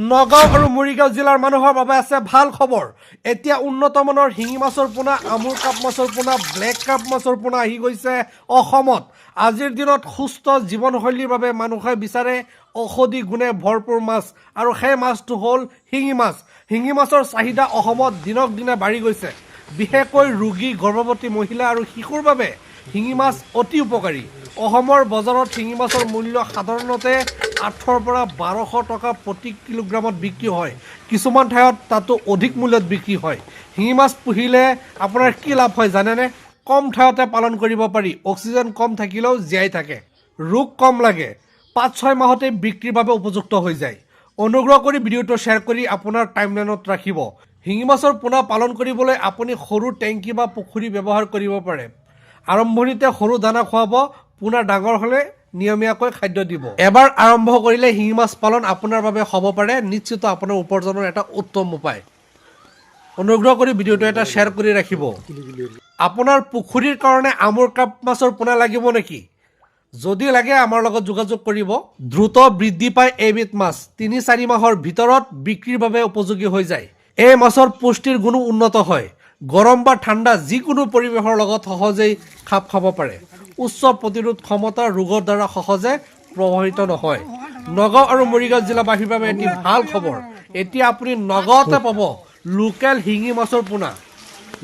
নগাঁও আৰু মৰিগাঁও জিলাৰ মানুহৰ বাবে আছে ভাল খবৰ। এতিয়া উন্নত মানৰ শিঙি মাছৰ পোনা, আমুৰ কাপ মাছৰ পোনা, ব্লেক কাপ মাছৰ পোনা আহি গৈছে অসমত। আজিৰ দিনত সুস্থ জীৱনশৈলীৰ বাবে মানুহে বিচাৰে ঔষধি গুণে ভৰপূৰ মাছ, আৰু সেই মাছটো হ'ল শিঙি মাছ। শিঙি মাছৰ চাহিদা অসমত দিনক দিনে বাঢ়ি গৈছে। বিশেষকৈ ৰোগী, গৰ্ভৱতী মহিলা আৰু শিশুৰ বাবে শিঙি মাছ অতি উপকাৰী। অসমৰ বজাৰত শিঙি মাছৰ মূল্য সাধাৰণতে 8ৰ পৰা 1200 টকা প্ৰতি কিলোগ্ৰামত বিক্ৰী হয়। কিছুমান ঠাইত তাতো অধিক মূল্যত বিক্ৰী হয়। শিঙি মাছ পুহিলে আপোনাৰ কি লাভ হয় জানেনে? কম ঠাইতে পালন কৰিব পাৰি, অক্সিজেন কম থাকিলেও জীয়াই থাকে, ৰোগ কম লাগে, 5-6 মাহতে বিক্ৰীৰ বাবে উপযুক্ত হৈ যায়। অনুগ্ৰহ কৰি ভিডিঅ'টো শ্বেয়াৰ কৰি আপোনাৰ টাইমলাইনত ৰাখিব। শিঙি মাছৰ পোনা পালন কৰিবলৈ আপুনি সৰু টেংকি বা পুখুৰী ব্যৱহাৰ কৰিব পাৰে। আৰম্ভণিতে সৰু দানা খুৱাব, পোনা ডাঙৰ হ'লে নিয়মীয়াকৈ খাদ্য দিব। এবাৰ আৰম্ভ কৰিলে শিঙি মাছ পালন আপোনাৰ বাবে হ'ব পাৰে নিশ্চিত আপোনাৰ উপাৰ্জনৰ এটা উত্তম উপায়। অনুগ্ৰহ কৰি ভিডিঅ'টো এটা শ্বেয়াৰ কৰি ৰাখিব। আপোনাৰ পুখুৰীৰ কাৰণে আমুৰ কাপ মাছৰ পোনা লাগিব নেকি? যদি লাগে আমাৰ লগত যোগাযোগ কৰিব। দ্ৰুত বৃদ্ধি পায় এইবিধ মাছ, 3-4 মাহৰ ভিতৰত বিক্ৰীৰ বাবে উপযোগী হৈ যায়। এই মাছৰ পুষ্টিৰ গুণো উন্নত হয়। গৰম বা ঠাণ্ডা যিকোনো পৰিৱেশৰ লগত সহজেই খাপ খাব পাৰে। উচ্চ প্ৰতিৰোধ ক্ষমতা, ৰোগৰ দ্বাৰা সহজে প্ৰভাৱিত নহয়। নগাঁও আৰু মৰিগাঁও জিলাবাসীৰ বাবে এটি ভাল খবৰ। এতিয়া আপুনি নগাঁৱতে পাব লোকেল শিঙি মাছৰ পোনা।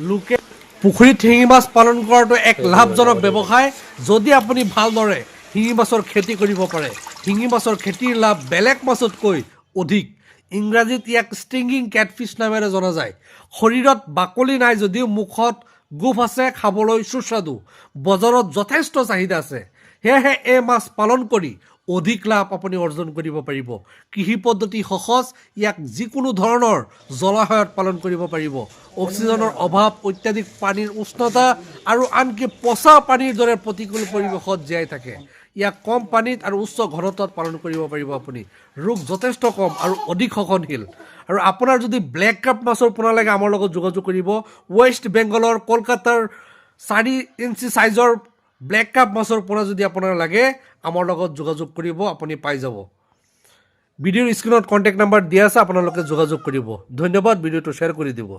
লোকেল পুখুৰীত শিঙি মাছ পালন কৰাটো এক লাভজনক ব্যৱসায়। যদি আপুনি ভালদৰে শিঙি মাছৰ খেতি কৰিব পাৰে। শিঙি মাছৰ খেতিৰ লাভ বেলেগ মাছতকৈ অধিক। ইংৰাজীত ইয়াক ষ্টিংগিং কেটফিছ নামেৰে জনা যায়। শৰীৰত বাকলি নাই যদিও মুখত গোফ আছে, খাবলৈ সুস্বাদু। বজাৰত যথেষ্ট চাহিদা আছে। সেয়েহে এই মাছ পালন কৰি অধিক লাভ আপুনি অৰ্জন কৰিব পাৰিব। কৃষি পদ্ধতি সহজ, ইয়াক যিকোনো ধৰণৰ জলাশয়ত পালন কৰিব পাৰিব। অক্সিজেনৰ অভাৱ, অত্যাধিক পানীৰ উষ্ণতা আৰু আনকি পচা পানীৰ দৰে প্ৰতিকূল পৰিৱেশত জীয়াই থাকে। ইয়াক কম পানীত আৰু উচ্চ ঘনত্বত পালন কৰিব পাৰিব আপুনি। ৰোগ যথেষ্ট কম আৰু অধিক সহনশীল। আৰু আপোনাৰ যদি ব্লেক কাপ মাছৰ পোনা লাগে আমাৰ লগত যোগাযোগ কৰিব। ৱেষ্ট বেংগলৰ কলকাতাৰ 4 ইঞ্চি চাইজৰ ব্লেক কাপ মাছৰ পোনা যদি আপোনাৰ লাগে আমাৰ লগত যোগাযোগ কৰিব, আপুনি পাই যাব। ভিডিঅ'ৰ স্ক্ৰীণত কণ্টেক্ট নাম্বাৰ দিয়া আছে, আপোনালোকে যোগাযোগ কৰিব। ধন্যবাদ, ভিডিঅ'টো শ্বেয়াৰ কৰি দিব।